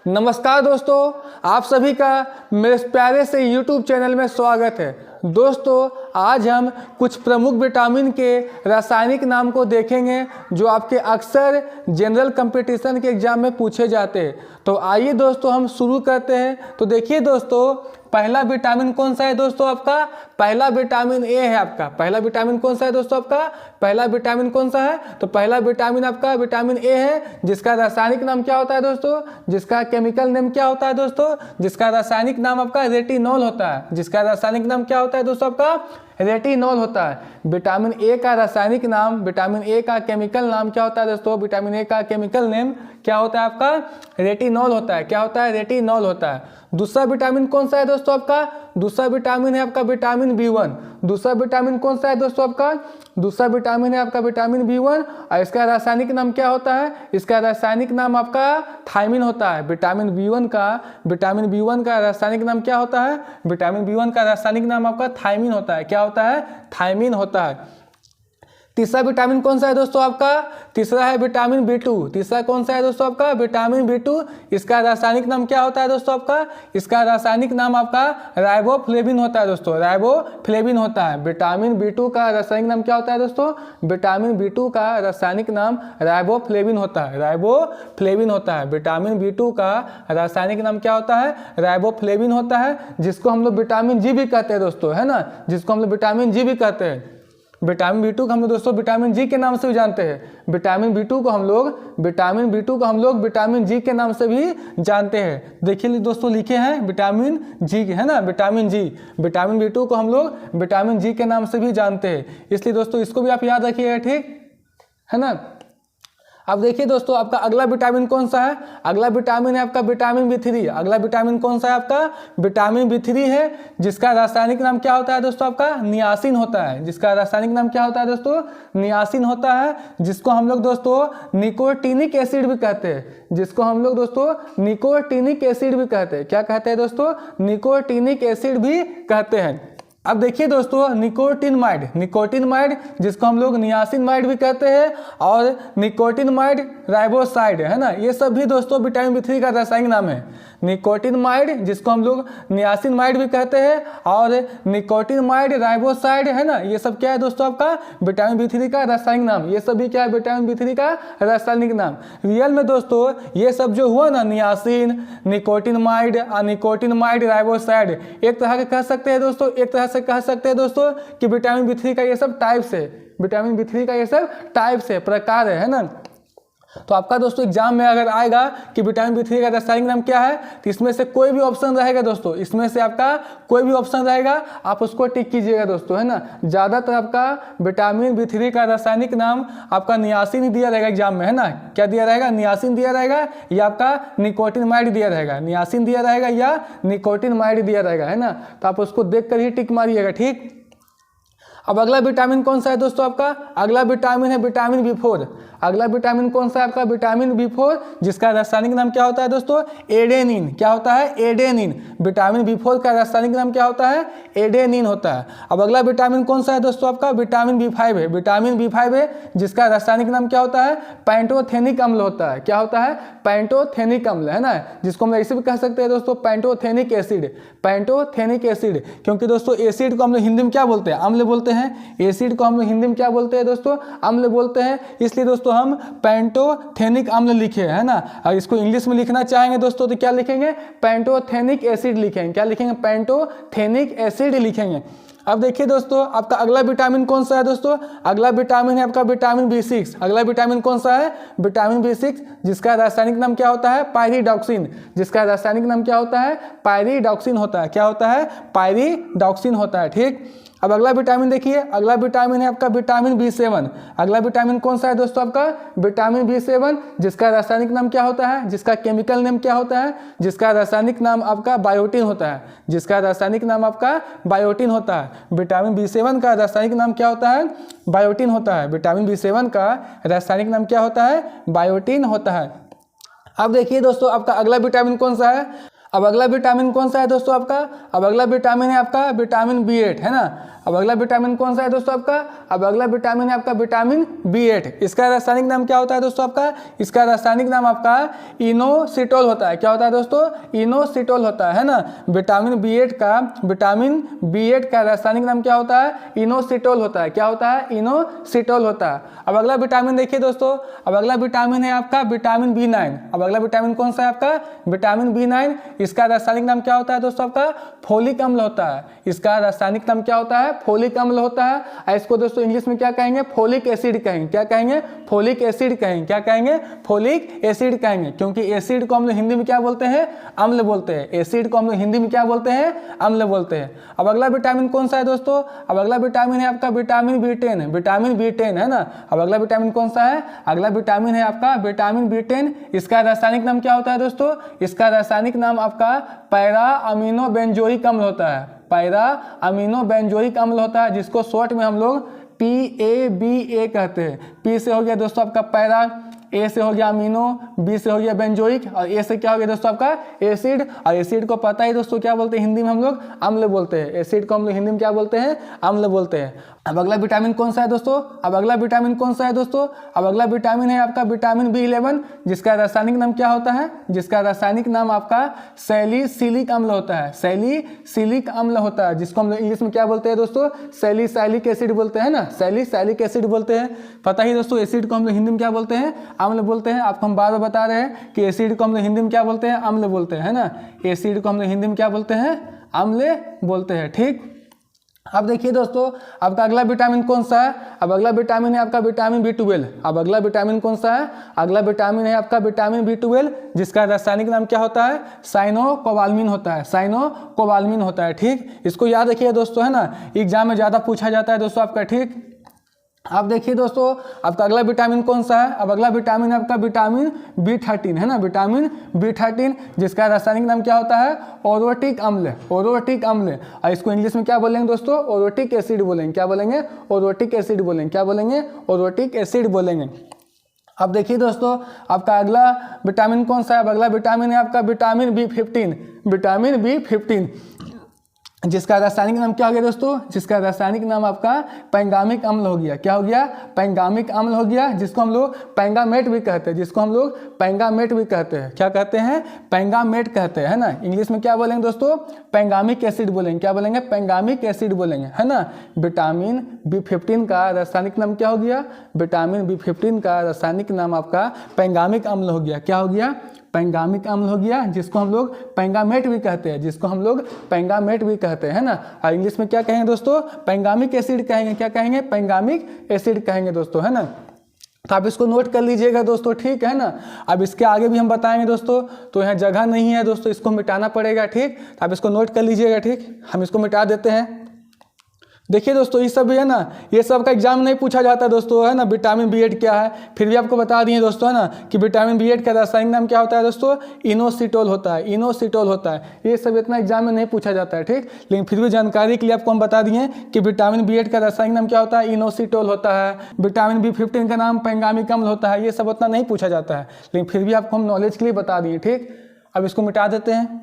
नमस्कार दोस्तों, आप सभी का मेरे प्यारे से YouTube चैनल में स्वागत है। दोस्तों, आज हम कुछ प्रमुख विटामिन के रासायनिक नाम को देखेंगे जो आपके अक्सर जनरल कंपटीशन के एग्जाम में पूछे जाते हैं। तो आइए दोस्तों हम शुरू करते हैं। तो देखिए दोस्तों, पहला विटामिन कौन सा है दोस्तों आपका? पहला विटामिन ए है आपका। पहला विटामिन कौन सा है दोस्तों आपका? पहला विटामिन कौन सा है? तो पहला विटामिन आपका विटामिन ए है, जिसका रासायनिक नाम क्या होता है दोस्तों? जिसका केमिकल नेम क्या होता है दोस्तों? जिसका रासायनिक नाम आपका रेटिनॉल होता है। जिसका रासायनिक नाम क्या होता है दोस्तों आपका? रेटिनॉल होता है। विटामिन ए का रासायनिक नाम, विटामिन ए का केमिकल नाम क्या होता है दोस्तों? विटामिन ए का केमिकल नेम क्या होता है आपका? रेटिनॉल होता है। क्या होता है? रेटिनॉल होता है। दूसरा विटामिन कौन सा है दोस्तों आपका? दूसरा विटामिन है आपका विटामिन बी1। दूसरा विटामिन कौन सा है दोस्तों आपका? दूसरा विटामिन है आपका विटामिन बी1 और इसका रासायनिक नाम क्या होता है? इसका रासायनिक नाम आपका थायमिन होता है। विटामिन बी1 का रासायनिक नाम क्या होता है? विटामिन बी1 का रासायनिक नाम आपका थायमिन होता है। क्या होता है? थायमिन होता है। तीसरा विटामिन कौन सा है दोस्तों आपका? तीसरा है विटामिन बी2। तीसरा कौन सा है दोस्तों आपका? विटामिन बी2। इसका रासायनिक नाम क्या होता है दोस्तों आपका? इसका रासायनिक नाम आपका राइबोफ्लेविन होता है दोस्तों। राइबोफ्लेविन होता है। विटामिन बी2 का रासायनिक नाम क्या होता है दोस्तों? विटामिन बी2 का रासायनिक नाम राइबोफ्लेविन होता है। राइबोफ्लेविन होता है। विटामिन बी2 का रासायनिक नाम क्या होता है? राइबोफ्लेविन होता है, जिसको हम लोग विटामिन जी भी कहते हैं दोस्तों, है ना? जिसको हम लोग विटामिन जी भी कहते हैं। विटामिन बी2 को हम लोग दोस्तों विटामिन जी के नाम से भी जानते हैं। विटामिन बी2 को हम लोग विटामिन जी के नाम से भी जानते हैं। देखिए दोस्तों, लिखे हैं विटामिन जी, है ना? विटामिन जी। विटामिन बी2 को हम लोग विटामिन जी के नाम से भी जानते हैं। इसलिए दोस्तों इसको भी आप याद रखिएगा, ठीक है ना? अब देखिए दोस्तों, आपका अगला विटामिन कौन सा है? अगला विटामिन है आपका विटामिन बी3। अगला विटामिन कौन सा है आपका? विटामिन बी3 है, जिसका रासायनिक नाम क्या होता है दोस्तों आपका? नियासिन होता है। जिसका रासायनिक नाम क्या होता है दोस्तों? नियासिन होता है, जिसको हम लोग दोस्तों निकोटीनिक एसिड भी कहते हैं। जिसको हम लोग दोस्तों निकोटीनिक एसिड भी कहते हैं। क्या कहते हैं दोस्तों? निकोटीनिक एसिड भी कहते हैं। अब देखिए दोस्तों, निकोटिनमाइड जिसको हम लोग नियासिनमाइड भी कहते हैं, और निकोटिनमाइड राइबोसाइड, है ना? ये सब भी दोस्तों विटामिन बी3 का रासायनिक नाम है। निकोटिनमाइड जिसको हम लोग नियासिनमाइड भी कहते हैं, और निकोटिनमाइड राइबोसाइड, है ना? ये सब क्या है दोस्तों आपका? विटामिन बी3 का रासायनिक नाम। ये सब भी क्या है? विटामिन बी3 का रासायनिक नाम। रियल में दोस्तों ये सब जो हुआ ना, नियासिन, निकोटिनमाइड और निकोटिनमाइड राइबोसाइड, एक तरह के कह सकते हैं दोस्तों, एक तरह से कह सकते हैं दोस्तों कि विटामिन बी3 का ये सब टाइप्स है। विटामिन बी3 का ये सब टाइप्स है, प्रकार है ना? तो आपका दोस्तों एग्जाम में अगर आएगा कि विटामिन बी3 का रासायनिक नाम क्या है, तो इसमें से कोई भी ऑप्शन रहेगा दोस्तों, इसमें से आपका कोई भी ऑप्शन रहेगा, आप उसको टिक कीजिएगा दोस्तों, है ना? ज्यादातर आपका विटामिन बी3 का रासायनिक नाम आपका नियासिन ही दिया रहेगा एग्जाम में, है ना? क्या दिया रहेगा? नियासिन दिया रहेगा, या आपका निकोटिनमाइड दिया रहेगा। नियासिन दिया रहेगा या निकोटिनमाइड दिया रहेगा, है ना? तो आप उसको देख कर ही टिक मारिएगा, ठीक। अब अगला विटामिन कौन सा है दोस्तों आपका? अगला विटामिन है विटामिन बी4। अगला विटामिन कौन सा है आपका? विटामिन बी4, जिसका रासायनिक नाम क्या होता है दोस्तों? एडेनिन। क्या होता है? एडेनिन। विटामिन बी4 का रासायनिक नाम क्या होता है? एडेनिन होता है। अब अगला विटामिन कौन सा है दोस्तों आपका? विटामिन बी5 है। विटामिन बी5 है, जिसका रासायनिक नाम क्या होता है? पैंटोथेनिक अम्ल होता है। क्या होता है? पैंटोथेनिक अम्ल, है ना? जिसको हम ऐसे भी कह सकते हैं दोस्तों पैंटोथेनिक एसिड। पैंटोथेनिक एसिड, क्योंकि दोस्तों एसिड को हम लोग हिंदी में क्या बोलते हैं? अम्ल बोलते हैं। एसिड को हम लोग हिंदी में क्या बोलते हैं दोस्तों? अम्ल बोलते हैं। इसलिए दोस्तों हम पैंटोथेनिक अम्ल लिखे, है ना? और इसको इंग्लिश में लिखना चाहेंगे दोस्तों तो क्या लिखेंगे? पैंटोथेनिक एसिड लिखेंगे। क्या लिखेंगे? पैंटोथेनिक एसिड लिखेंगे। अब देखिए दोस्तों, आपका अगला विटामिन कौन सा है दोस्तों? अगला विटामिन है आपका विटामिन बी6। अगला विटामिन कौन सा है? विटामिन बी6, जिसका रासायनिक नाम क्या होता है? पायरिडॉक्सिन। जिसका रासायनिक नाम क्या होता है? पायरिडॉक्सिन होता है। क्या होता है? पायरिडॉक्सिन होता है, ठीक। अब अगला विटामिन देखिए, अगला विटामिन है आपका विटामिन बी7। अगला विटामिन कौन सा है दोस्तों आपका? विटामिन बी7, जिसका रासायनिक नाम क्या होता है? जिसका केमिकल नेम क्या होता है? जिसका रासायनिक नाम आपका बायोटिन होता है। जिसका रासायनिक नाम आपका बायोटिन होता है। विटामिन बी7 का रासायनिक नाम क्या होता है? बायोटिन होता है। विटामिन बी7 का रासायनिक नाम क्या होता है? बायोटिन होता है। अब देखिए दोस्तों, आपका अगला विटामिन कौन सा है? अब अगला विटामिन कौन सा है दोस्तों आपका? अब अगला विटामिन है आपका विटामिन बी8, है ना? अब अगला विटामिन कौन सा है दोस्तों आपका, अब अगला विटामिन है आपका विटामिन B8। इसका रासायनिक नाम क्या होता है दोस्तों आपका, इसका रासायनिक नाम आपका इनोसिटोल होता है। क्या होता है दोस्तों, इनोसिटोल होता है ना। विटामिन B8 का रासायनिक नाम क्या होता है, इनोसिटोल होता है। क्या होता है, इनोसिटोल होता है। अब अगला विटामिन देखिए दोस्तों, अब अगला विटामिन है आपका विटामिन B9। अब अगला विटामिन कौन सा है आपका, विटामिन B9। इसका रासायनिक नाम क्या होता है दोस्तों आपका, फोलिक अम्ल होता है। इसका रासायनिक नाम क्या होता है, फोलिक अम्ल होता है। इसको दोस्तों इंग्लिश में क्या कहेंगे, फोलिक एसिड कहेंगे। क्या कहेंगे, फोलिक एसिड कहेंगे। क्या कहेंगे, फोलिक एसिड कहेंगे, क्योंकि एसिड को हम लोग हिंदी में क्या बोलते हैं, अम्ल बोलते हैं। एसिड को हम लोग हिंदी में क्या बोलते हैं, अम्ल बोलते हैं। अब अगला विटामिन कौन सा है दोस्तों, अब अगला विटामिन है आपका विटामिन B10। विटामिन B10 है ना। अब अगला विटामिन कौन सा है, अगला विटामिन है आपका विटामिन B10। इसका रासायनिक नाम क्या होता है दोस्तों, इसका रासायनिक नाम आपका पैरा अमीनो बेंजोइक अम्ल होता है। पैरा अमीनो बेंजोइक अम्ल होता है, जिसको शॉर्ट में हम लोग PABA कहते हैं। P से हो गया दोस्तों आपका पैरा, A से हो गया अमीनो, B से हो गया बेंजोइक, और A से क्या हो गया दोस्तों आपका एसिड। और एसिड को पता ही दोस्तों क्या बोलते हैं हिंदी में, हम लोग अम्ल बोलते हैं। एसिड को हम लोग हिंदी में क्या बोलते हैं, अम्ल बोलते हैं। अब अगला विटामिन कौन सा है दोस्तों, अब अगला विटामिन कौन सा है दोस्तों, अब अगला विटामिन है आपका विटामिन B11। जिसका रासायनिक नाम क्या होता है, जिसका रासायनिक नाम आपका सैलिसिलिक अम्ल होता है। सैलिसिलिक अम्ल होता है, जिसको हम लोग इंग्लिश में क्या बोलते हैं दोस्तों, सैलिसाइलिक एसिड बोलते हैं ना, सैलिसाइलिक एसिड बोलते हैं। पता ही दोस्तों एसिड को हम लोग हिंदी में क्या बोलते हैं, अम्ल बोलते हैं। आपको हम बार बार बता रहे हैं कि एसिड को हम लोग हिंदी में क्या बोलते हैं, अम्ल बोलते हैं, है ना। एसिड को हम लोग हिंदी में क्या बोलते हैं, अम्ल बोलते हैं। ठीक, अब देखिए दोस्तों आपका अगला विटामिन कौन सा है, अब अगला विटामिन है आपका विटामिन B12। अब अगला विटामिन कौन सा है, अगला विटामिन है आपका विटामिन B12। जिसका रासायनिक नाम क्या होता है, साइनोकोबाल्मिन होता है। साइनोकोबाल्मिन होता है। ठीक, इसको याद रखिए दोस्तों, है ना, एग्जाम में ज़्यादा पूछा जाता है दोस्तों आपका। ठीक, अब देखिए दोस्तों आपका अगला विटामिन कौन सा है, अब अगला विटामिन है आपका विटामिन B13 है ना, विटामिन B13। जिसका रासायनिक नाम क्या होता है, ओरोटिक अम्ल। ओरोटिक अम्ल, और इसको इंग्लिश में क्या बोलेंगे दोस्तों, ओरोटिक एसिड बोलेंगे। क्या बोलेंगे, ओरोटिक एसिड बोलेंगे। क्या बोलेंगे, ओरोटिक एसिड बोलेंगे। अब देखिए दोस्तों आपका अगला विटामिन कौन सा है, अब अगला विटामिन है आपका विटामिन B15। विटामिन B15, जिसका रासायनिक नाम क्या हो गया दोस्तों, जिसका रासायनिक नाम आपका पैंगामिक अम्ल हो गया। क्या हो गया, पैंगामिक अम्ल हो गया, जिसको हम लोग पैंगामेट भी कहते हैं। जिसको हम लोग पैंगामेट भी कहते हैं। क्या कहते हैं, पैंगामेट कहते हैं, है ना। इंग्लिश में क्या बोलेंगे दोस्तों, पैंगामिक एसिड बोलेंगे। क्या बोलेंगे, पैंगामिक एसिड बोलेंगे, है ना। विटामिन B15 का रासायनिक नाम क्या हो गया, विटामिन B15 का रासायनिक नाम आपका पैंगामिक अम्ल हो गया। क्या हो गया, पैंगामिक अम्ल हो गया, जिसको हम लोग पैंगामेट भी कहते हैं। जिसको हम लोग पैंगामेट भी कहते हैं, है ना। और इंग्लिश में क्या कहेंगे दोस्तों, पैंगामिक एसिड कहेंगे। क्या कहेंगे, पैंगामिक एसिड कहेंगे दोस्तों, है ना। तो आप इसको नोट कर लीजिएगा दोस्तों, ठीक है ना। अब इसके आगे भी हम बताएंगे दोस्तों, तो यहाँ जगह नहीं है दोस्तों, इसको मिटाना पड़ेगा। ठीक, तो आप इसको नोट कर लीजिएगा। ठीक, हम इसको मिटा देते हैं। देखिए दोस्तों ये सब भी है ना, ये सब का एग्जाम नहीं पूछा जाता दोस्तों, है ना। विटामिन B8 क्या है, फिर भी आपको बता दिए दोस्तों, है ना, कि विटामिन B8 का रासायनिक नाम क्या होता है दोस्तों, इनोसिटोल होता है। इनोसिटोल होता है। ये सब इतना एग्जाम में नहीं पूछा जाता है। ठीक, लेकिन फिर भी जानकारी के लिए आपको हम बता दिए कि विटामिन B8 का रासायनिक नाम क्या होता है, इनोसिटोल होता है। विटामिन B15 का नाम पैंगामिक अम्ल होता है। ये सब उतना नहीं पूछा जाता है, लेकिन फिर भी आपको हम नॉलेज के लिए बता दिए। ठीक, अब इसको मिटा देते हैं।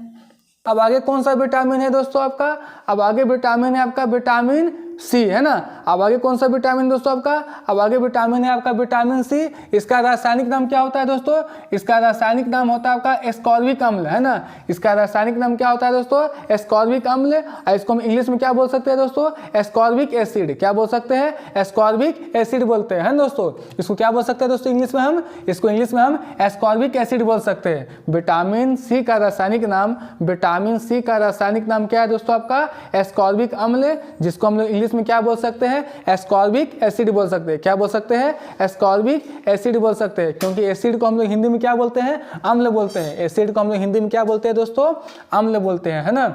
अब आगे कौन सा विटामिन है दोस्तों आपका, अब आगे विटामिन है आपका विटामिन C, है ना। अब आगे कौन सा विटामिन दोस्तों आपका, अब आगे विटामिन है आपका विटामिन C। इसका रासायनिक नाम क्या होता है दोस्तों, इसका रासायनिक नाम होता है आपका एस्कॉर्बिक अम्ल, है ना। इसका रासायनिक नाम क्या होता है दोस्तों, एस्कॉर्बिक अम्ल। और इसको हम इंग्लिश में क्या बोल सकते हैं दोस्तों, एस्कॉर्बिक एसिड। क्या बोल सकते हैं, एस्कॉर्बिक एसिड बोलते हैं दोस्तों। इसको क्या बोल सकते हैं दोस्तों इंग्लिश में, हम इसको इंग्लिश में हम एस्कॉर्बिक एसिड बोल सकते हैं। विटामिन C का रासायनिक नाम, विटामिन C का रासायनिक नाम क्या है दोस्तों आपका, एस्कॉर्बिक अम्ल। जिसको हम लोग इंग्लिश में क्या बोल सकते हैं, एस्कॉर्बिक एसिड बोल सकते हैं। क्या बोल सकते हैं, एस्कॉर्बिक एसिड बोल सकते हैं, क्योंकि एसिड को हम लोग हिंदी में क्या बोलते हैं, अम्ल बोलते हैं। एसिड को हम लोग हिंदी में क्या बोलते हैं दोस्तों, अम्ल बोलते हैं, है ना।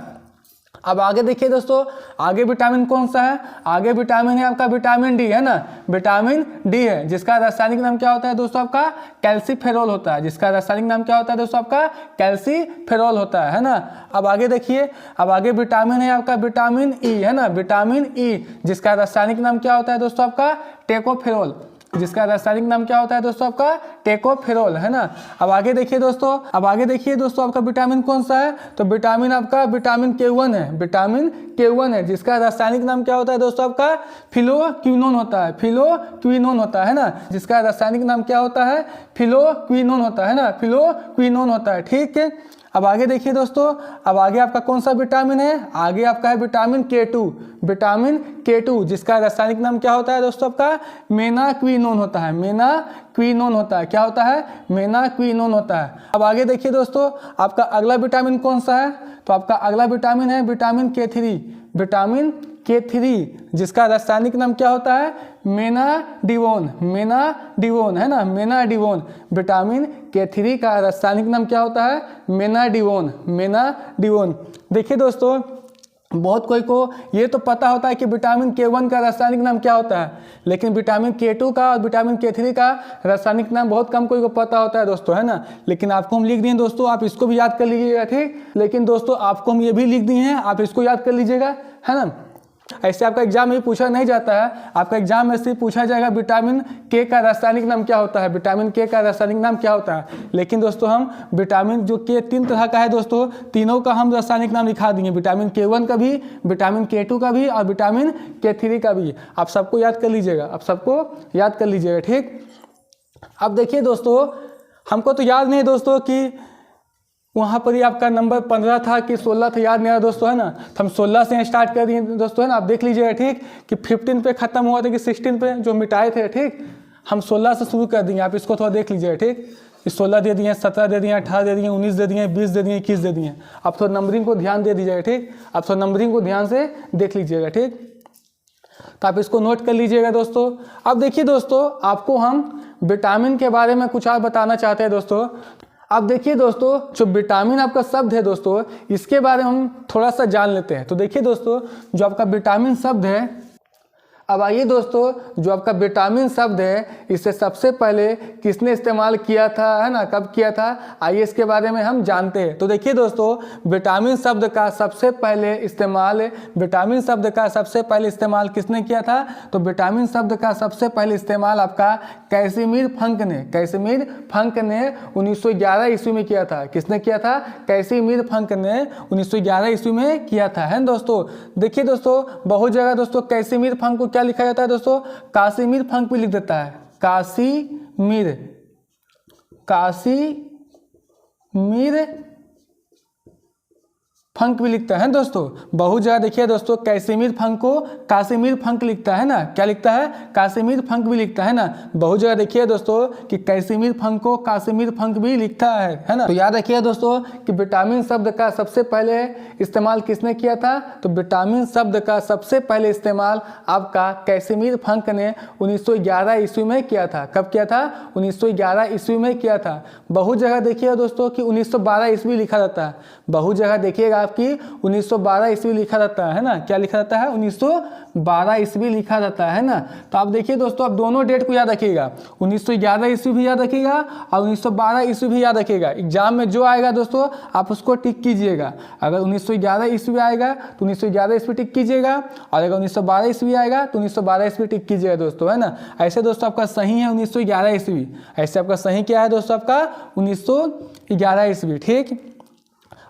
अब आगे देखिए दोस्तों, आगे विटामिन कौन सा है, आगे विटामिन है आपका विटामिन D, है ना। विटामिन D है, जिसका रासायनिक नाम क्या होता है दोस्तों आपका, कैल्सीफेरॉल होता है। जिसका रासायनिक नाम क्या होता है दोस्तों आपका, कैल्सीफेरॉल होता है ना। अब आगे देखिए, अब आगे विटामिन है आपका विटामिन E, है ना, विटामिन E। जिसका रासायनिक नाम क्या होता है दोस्तों आपका, टेकोफेरॉल। जिसका रासायनिक नाम क्या होता है दोस्तों आपका टेकोफेरोल, है ना। अब आगे देखिए दोस्तों, आपका विटामिन कौन सा है, तो विटामिन आपका विटामिन K1 है, विटामिन K1 है, जिसका रासायनिक नाम क्या होता है दोस्तों आपका फिलोक्विनोन होता है, फिलोक्विनोन होता है ना, जिसका रासायनिक नाम क्या होता है फिलोक्विनोन होता है ना, फिलोक्विनोन होता है, ठीक है। अब आगे देखिए दोस्तों, अब आगे आपका कौन सा विटामिन है, आगे आपका है विटामिन K2, विटामिन K2, जिसका रासायनिक नाम क्या होता है दोस्तों आपका मेनाक्विनोन होता है, मेनाक्विनोन होता है, क्या होता है मेनाक्विनोन होता है। अब आगे देखिए दोस्तों, आपका अगला विटामिन कौन सा है, तो आपका अगला विटामिन है विटामिन K3, विटामिन K3, जिसका रासायनिक नाम क्या होता है मेनाडिवोन, मेनाडिवोन, है ना, मेनाडिवोन। विटामिन K3 का रासायनिक नाम क्या होता है मेनाडिवोन, मेनाडिवोन। देखिए दोस्तों, बहुत कोई को ये तो पता होता है कि विटामिन K1 का रासायनिक नाम क्या होता है, लेकिन विटामिन K2 का और विटामिन K3 का रासायनिक नाम बहुत कम कोई को पता होता है दोस्तों, है ना। लेकिन आपको हम लिख दिए दोस्तों, आप इसको भी याद कर लीजिएगा, ठीक। लेकिन दोस्तों आपको हम ये भी लिख दिए हैं, आप इसको याद कर लीजिएगा, है ना। ऐसे आपका एग्जाम में पूछा नहीं जाता है, आपका एग्जाम में सिर्फ पूछा जाएगा विटामिन K का रासायनिक नाम क्या होता है, विटामिन K का रासायनिक नाम क्या होता है। लेकिन दोस्तों हम विटामिन जो K 3 तरह का है दोस्तों, तीनों का हम रासायनिक नाम लिखा देंगे, विटामिन K1 का भी, विटामिन K2 का भी और विटामिन K3 का भी। आप सबको याद कर लीजिएगा, आप सबको याद कर लीजिएगा, ठीक। अब देखिए दोस्तों, हमको तो याद नहीं दोस्तों कि वहाँ पर ही आपका नंबर 15 था कि 16 था, याद नहीं आ रहा दोस्तों, है ना। तो हम 16 से स्टार्ट कर दिए दोस्तों, है ना। आप देख लीजिएगा, ठीक, कि 15 पे खत्म हुआ था कि 16 पे जो मिटाए थे, ठीक। हम 16 से शुरू कर देंगे, आप इसको थोड़ा देख लीजिएगा, ठीक। 16 दे दिए, 17 दे दिए, 18 दे दिए, 19 दे दिए, 20 दे दिए, 21 दे दिए। आप थोड़ा नंबरिंग को ध्यान दे दीजिएगा, ठीक। आप थोड़ा नंबरिंग को ध्यान से देख लीजिएगा, ठीक। तो आप इसको नोट कर लीजिएगा दोस्तों। अब देखिए दोस्तों, आपको हम विटामिन के बारे में कुछ और बताना चाहते हैं दोस्तों। अब देखिए दोस्तों, जो विटामिन आपका शब्द है दोस्तों, इसके बारे में हम थोड़ा सा जान लेते हैं। तो देखिए दोस्तों, जो आपका विटामिन शब्द है, अब आइए दोस्तों, जो आपका विटामिन शब्द है, इसे सबसे पहले किसने इस्तेमाल किया था, है ना, कब किया था, आइए इसके बारे में हम जानते हैं। तो देखिए दोस्तों, विटामिन शब्द का सबसे पहले इस्तेमाल, विटामिन शब्द का सबसे पहले इस्तेमाल किसने किया था, तो विटामिन शब्द का सबसे पहले इस्तेमाल आपका कैसिमिर फंक ने, कैसिमिर फंक ने 1911 ईस्वी में किया था। किसने किया था, कैसिमिर फंक ने 1911 ईस्वी में किया था, है दोस्तों। देखिए दोस्तों, बहुत जगह दोस्तों कैसिमिर फंक को क्या लिखा जाता है दोस्तों, कासिमिर फंक भी लिख देता है, कासिमिर, कासिमिर फंक भी लिखता है दोस्तों। बहुत जगह देखिए दोस्तों, कैसिमिर फंक को कासिमिर फंक लिखता है ना, क्या लिखता है, कासिमिर फंक भी लिखता है ना। बहुत जगह देखिए दोस्तों कि कैसिमिर फंक को कासिमिर फंक भी लिखता है ना। तो याद रखिए दोस्तों कि विटामिन शब्द का सबसे पहले इस्तेमाल किसने किया था, तो विटामिन शब्द का सबसे पहले इस्तेमाल आपका कैसिमिर फंक ने 1911 ईस्वी में किया था। कब किया था, 1911 ईस्वी में किया था। बहुत जगह देखिए दोस्तों कि 1912 ईस्वी लिखा जाता है, बहुत जगह देखिएगा आपकी 1912 ईस्वी लिखा जाता है ना, क्या लिखा जाता है, 1912 ईस्वी लिखा जाता है ना। तो आप देखिए दोस्तों, आप दोनों डेट को याद रखिएगा, 1911 ईस्वी भी याद रखिएगा और 1912 ईस्वी भी याद रखिएगा। एग्जाम में जो आएगा दोस्तों आप उसको टिक कीजिएगा। अगर 1911 ईस्वी आएगा तो 1911 ईस्वी टिक कीजिएगा, और अगर 1912 ईस्वी आएगा तो 1912 ईस्वी टिक कीजिएगा दोस्तों, है ना। ऐसे दोस्तों आपका सही है 1911 ईस्वी, ऐसे आपका सही क्या है दोस्तों, आपका 1911 ईस्वी, ठीक।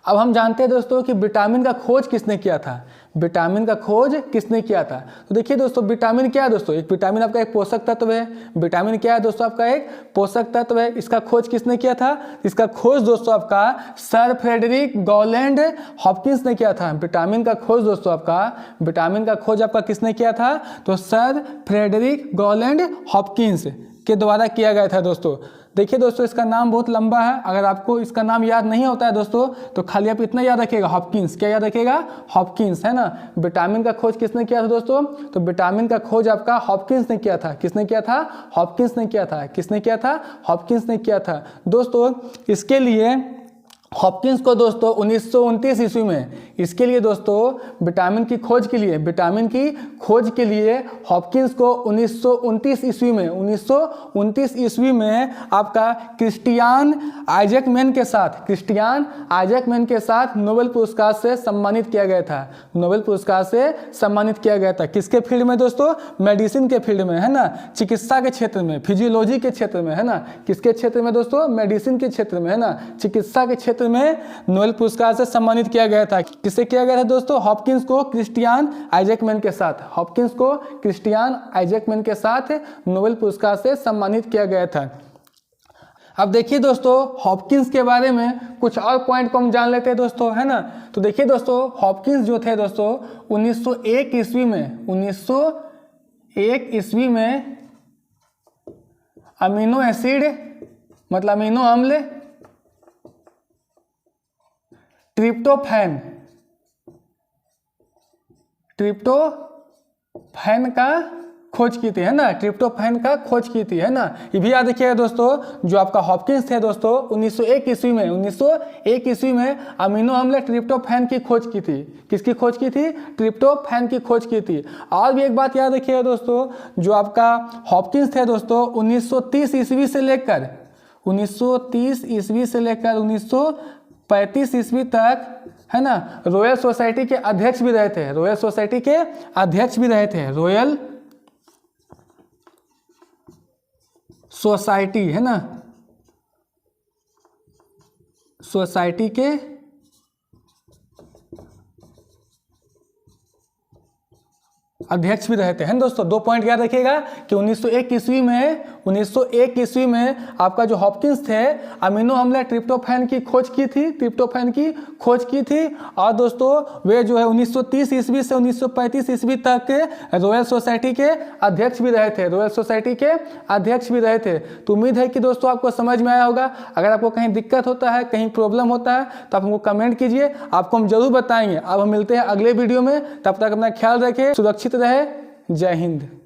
अब हम जानते हैं दोस्तों कि विटामिन का खोज किसने किया था, विटामिन का खोज किसने किया था। तो देखिए दोस्तों, विटामिन क्या है दोस्तों, एक विटामिन आपका एक पोषक तत्व है। विटामिन क्या है दोस्तों, आपका एक पोषक तत्व है। इसका खोज किसने किया था, इसका खोज दोस्तों आपका सर फ्रेडरिक गॉलैंड हॉपकिंस ने किया था। विटामिन का खोज दोस्तों आपका, विटामिन का खोज आपका किसने किया था, तो सर फ्रेडरिक गॉलैंड हॉपकिंस के द्वारा किया गया था दोस्तों। देखिए दोस्तों, इसका नाम बहुत लंबा है, अगर आपको इसका नाम याद नहीं होता है दोस्तों तो खाली आप इतना याद रखिएगा, हॉपकिंस, क्या याद रखिएगा, हॉपकिंस, है ना। विटामिन का खोज किसने किया था दोस्तों, तो विटामिन का खोज आपका हॉपकिंस ने किया था। किसने किया था, हॉपकिंस ने किया था। किसने किया था, हॉपकिंस ने किया था दोस्तों। इसके लिए हॉपकिंस को दोस्तों 1929 ईस्वी में, इसके लिए दोस्तों विटामिन की खोज के लिए हॉपकिंस को 1929 ईस्वी में आपका क्रिस्टियान आइजैक मैन के साथ नोबेल पुरस्कार से सम्मानित किया गया था। किसके फील्ड में दोस्तों? मेडिसिन के फील्ड में, है ना, चिकित्सा के क्षेत्र में, फिजियोलॉजी के क्षेत्र में, है ना, किसके क्षेत्र में दोस्तों? मेडिसिन के क्षेत्र में, है ना, चिकित्सा के क्षेत्र में नोबेल पुरस्कार से सम्मानित किया गया था। किससे किया गया था दोस्तों? हॉपकिंस को क्रिस्टियान आइजैक मैन के साथ नोबेल पुरस्कार से सम्मानित किया गया था। अब देखिए दोस्तों, हॉपकिंस के बारे में कुछ और पॉइंट को हम जान लेते हैं दोस्तों, है ना। तो देखिए दोस्तों, हॉपकिंस जो थे दोस्तों 1901 ईस्वी में अमीनो एसिड मतलब अमीनो अम्ल ट्रिप्टोफैन का खोज की थी, है ना, ट्रिप्टोफैन का खोज की थी, है ना। ये भी याद रखिएगा दोस्तों, जो आपका हॉपकिंस थे दोस्तों 1901 ईस्वी में अमीनो अम्ल ट्रिप्टोफैन की खोज की थी। किसकी खोज की थी? ट्रिप्टोफैन की खोज की थी। और भी एक बात याद रखिएगा दोस्तों, जो आपका हॉपकिंस थे दोस्तों 1930 ईस्वी से लेकर 1935 ईस्वी तक, है ना, रॉयल सोसाइटी के अध्यक्ष भी रहे थे। रॉयल सोसाइटी है ना, सोसाइटी के अध्यक्ष भी रहते हैं दोस्तों। दो पॉइंट याद रखिएगा कि 1901 ईस्वी में आपका जो हॉपकिंस थे अमीनो अम्ल ट्रिप्टोफैन की खोज की थी और दोस्तों वे जो है 1930 ईस्वी से 1935 ईस्वी तक रॉयल सोसाइटी के अध्यक्ष भी रहे थे। तो उम्मीद है कि दोस्तों आपको समझ में आया होगा। अगर आपको कहीं दिक्कत होता है, कहीं प्रॉब्लम होता है तो आप हमको कमेंट कीजिए, आपको हम जरूर बताएंगे। अब हम मिलते हैं अगले वीडियो में, तब तक अपना ख्याल रखें, सुरक्षित रहे। जय हिंद।